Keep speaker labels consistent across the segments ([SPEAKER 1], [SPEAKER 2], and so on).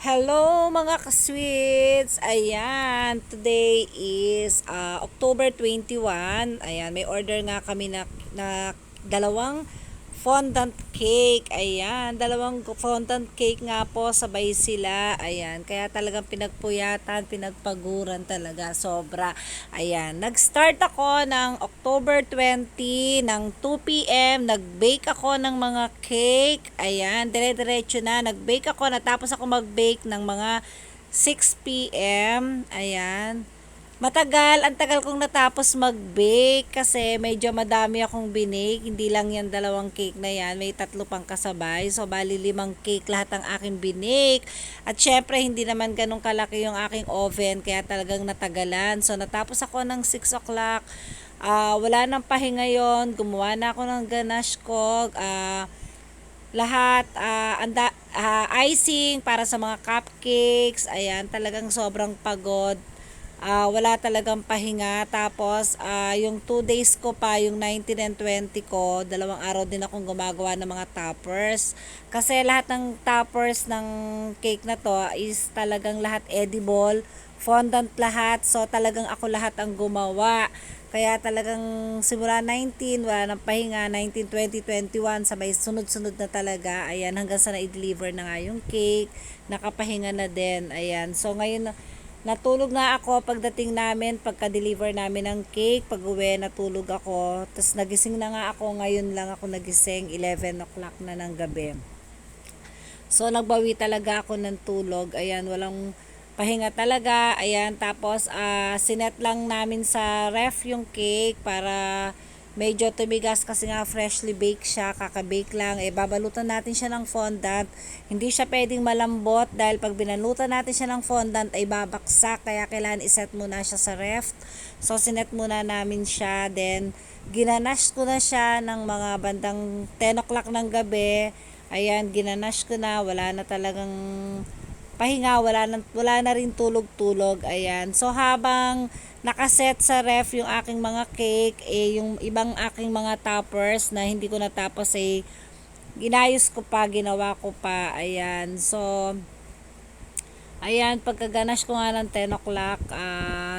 [SPEAKER 1] Hello mga ka-sweets! Ayan, today is October 21. Ayan, may order nga kami na dalawang fondant cake. Ayan, dalawang fondant cake nga po, sabay sila. Ayan, kaya talagang pinagpuyatan, pinagpaguran talaga, sobra. Ayan, nag-start ako ng October 20 ng 2 p.m. Nag-bake ako ng mga cake. Ayan, dire-diretso na. Nag-bake ako, natapos ako mag-bake ng mga 6 p.m. Ayan. Ang tagal kong natapos mag-bake kasi medyo madami akong binake. Hindi lang yan dalawang cake na yan, may tatlo pang kasabay. So, bali 5 cake lahat ang aking binake. At syempre, hindi naman ganun kalaki yung aking oven, kaya talagang natagalan. So, natapos ako ng 6 o'clock. Wala nang pahinga yon, gumawa na ako ng ganache ko. Lahat icing para sa mga cupcakes. Ayan, talagang sobrang pagod. Wala talagang pahinga. Tapos yung 2 days ko pa, yung 19 and 20 ko, 2 araw din akong gumagawa ng mga toppers. Kasi lahat ng toppers ng cake na to is talagang lahat edible, fondant lahat. So talagang ako lahat ang gumawa. Kaya talagang simula 19, wala nang pahinga, 19, 20, 21, sabay sunod-sunod na talaga. Ayan, hanggang sa na-deliver na nga yung cake, nakapahinga na din. Ayan, so ngayon, natulog na ako pagdating namin, pagka-deliver namin ng cake, pag-uwi, natulog ako. Tapos nagising na nga ako, ngayon lang ako nagising, 11 o'clock na ng gabi. So, nagbawi talaga ako ng tulog. Ayan, walang pahinga talaga. Ayan, tapos sinet lang namin sa ref yung cake para medyo tumigas kasi nga freshly baked siya, kaka-bake lang. Babalutan natin siya ng fondant. Hindi siya pwedeng malambot dahil pag binalutan natin siya ng fondant ay babaksak. Kaya kailangan iset muna siya sa ref. So, sinet muna namin siya. Then, ginanash ko na siya ng mga bandang 10 o'clock ng gabi. Ayan, ginanash ko na, wala na talagang pahinga, wala na rin tulog-tulog. Ayan. So habang nakaset sa ref yung aking mga cake, yung ibang aking mga toppers na hindi ko natapos ginayos ko pa, ginawa ko pa. Ayan. So ayan, pagkaganash ko nga ng 10 o'clock,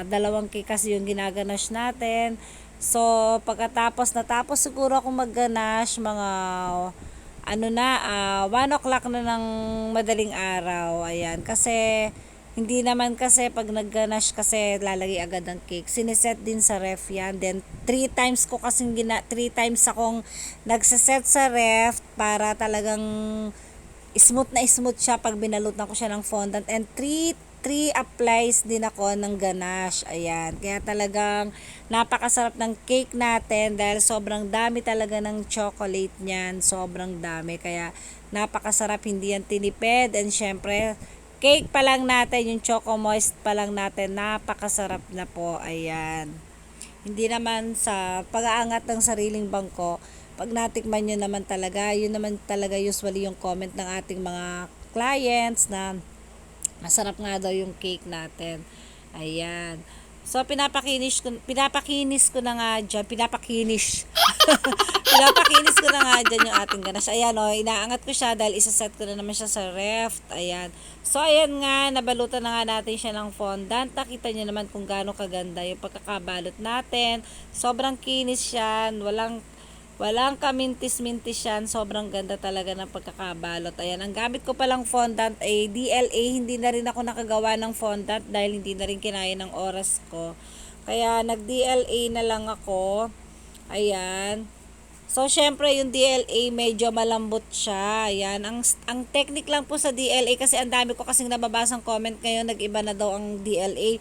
[SPEAKER 1] dalawang cake kasi yung ginaganash natin. So, natapos siguro akong magganash, mga 1 o'clock na ng madaling araw. Ayan, kasi hindi naman kasi pag nagganash kasi lalagay agad ng cake. Siniset din sa ref yan. Then 3 times akong nagsaset sa ref para talagang smooth siya pag binalutan ko siya ng fondant, and 3 applies din ako ng ganache. Ayan, kaya talagang napakasarap ng cake natin dahil sobrang dami talaga ng chocolate niyan, sobrang dami, kaya napakasarap, hindi yan tinipid. And syempre cake pa lang natin, yung choco moist pa lang natin, napakasarap na po. Ayan, hindi naman sa pag-aangat ng sariling bangko. Pag natikman nyo naman talaga, yun naman talaga usually yung comment ng ating mga clients na masarap nga daw yung cake natin. Ayan. So, pinapakinis ko na nga dyan, pinapakinis ko na nga dyan yung ating ganache. Ayan, inaangat ko siya dahil isaset ko na naman siya sa ref. Ayan. So, ayan nga, nabalutan na nga natin siya ng fondant. Nakita nyo naman kung gaano kaganda yung pagkakabalot natin. Sobrang kinis siya, walang kamintis-mintis yan. Sobrang ganda talaga ng pagkakabalot. Ayan, ang gamit ko palang fondant ay DLA. Hindi na rin ako nakagawa ng fondant dahil hindi na rin kinaya ng oras ko. Kaya nag-DLA na lang ako. Ayan. So, syempre, yung DLA medyo malambot siya. Ayan. Ang technique lang po sa DLA, kasi ang dami ko kasing nababasang comment ngayon, nag-iba na daw ang DLA.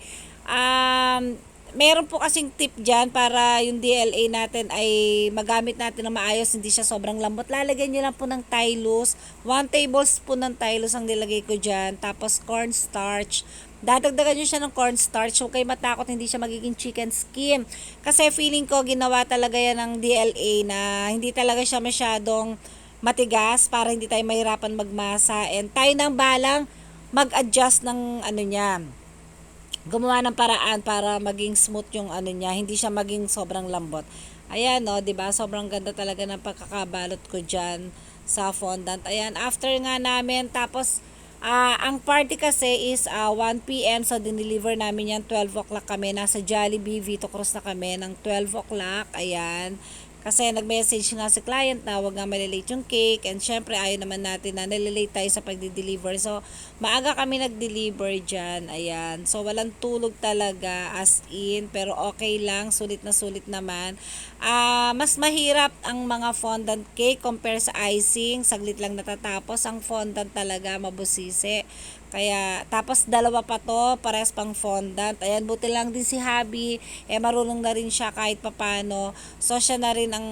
[SPEAKER 1] Meron po kasing tip dyan para yung DLA natin ay magamit natin na maayos, hindi siya sobrang lambot. Lalagyan nyo lang po ng Tylose. 1 tablespoon ng Tylose ang nilagay ko dyan. Tapos cornstarch. Dadagdagan nyo siya ng cornstarch. Huwag kayo matakot, hindi siya magiging chicken skin. Kasi feeling ko ginawa talaga yan ng DLA na hindi talaga siya masyadong matigas para hindi tayo mahirapan magmasa. And tayo nang balang mag-adjust ng niya, gumawa ng paraan para maging smooth yung niya, hindi siya maging sobrang lambot. Ayan, 'di ba? Sobrang ganda talaga ng pagkakabalot ko diyan sa fondant. Ayan, after nga namin, tapos Ang party kasi is 1 p.m. So, dineliver namin yan 12 o'clock kami. Nasa Jollibee, Vito Cruz na kami ng 12 o'clock. Ayan. Kasi nag-message nga si client na wag nga malilate yung cake. And syempre, ayaw naman natin na nalilate tayo sa pagdi-deliver. So, maaga kami nag-deliver dyan. Ayan. So, walang tulog talaga as in. Pero okay lang. Sulit na sulit naman. Mas mahirap ang mga fondant cake compare sa icing. Saglit lang natatapos. Ang fondant talaga mabusisi. Kaya, tapos dalawa pa to, parehas pang fondant. Ayan, buti lang din si Habi, marunong na rin siya kahit papano. So, siya na rin ang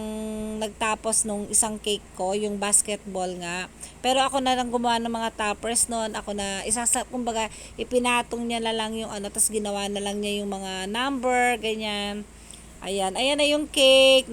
[SPEAKER 1] nagtapos nung isang cake ko, yung basketball nga. Pero ako na lang gumawa ng mga toppers noon. Ako na, kumbaga, ipinatong niya na lang yung tapos ginawa na lang niya yung mga number, ganyan. Ayan, ayan na yung cake.